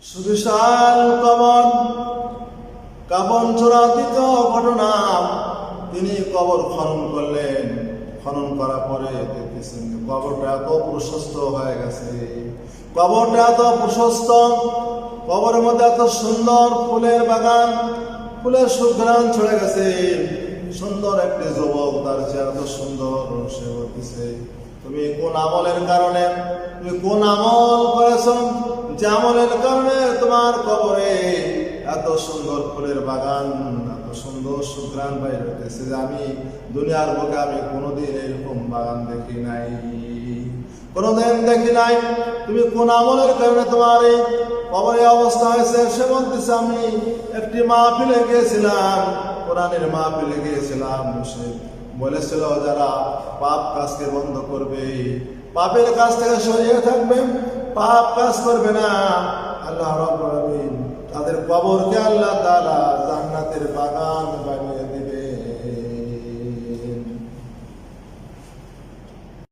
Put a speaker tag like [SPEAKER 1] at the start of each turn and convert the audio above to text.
[SPEAKER 1] সুবিশাল কবর, কাফন চূড়ান্তিত ঘটনা। তিনি কবর খনন করলেন। খনন করার পরে দেখতেছেন কবরটা এত প্রশস্ত হয়ে গেছে। কবরটা এত প্রশস্ত, কবরের মধ্যে এত সুন্দর ফুলের বাগান, ফুলের সুঘ্রাণ ছড়ে গেছে। সুন্দর একটি যুবক তার চেয়ে এত সুন্দর সে বলতেছে, তুমি কোন আমলের কারণে, তুমি কোন আমল করেছ যে আমলের কারণে তোমার কবরে এত সুন্দর ফুলের বাগান, এত সুন্দর সুঘ্রাণ বাইরে হইতেছে, যে আমি দুনিয়ার বুকে আমি কোনোদিন এরকম বাগান দেখি নাই, কোনোদিন দেখি নাই। তুমি কোন আমলের কারণে তোমার এই কবরে অবস্থা হয়েছে? সে বলতেছে, আমি একটি মাহফিলে গিয়েছিলাম, কোরআনের মাহফিলে গিয়েছিলাম। সে বলেছিল যারা পাপ কাজকে বন্ধ করবে, পাপের কাজ থেকে সরিয়ে থাকবে, পাপ কাজ করবে না, আল্লাহ রাব্বুল আলামিন তাদের কবরকে আল্লাহ তাআলা জান্নাতের বাগান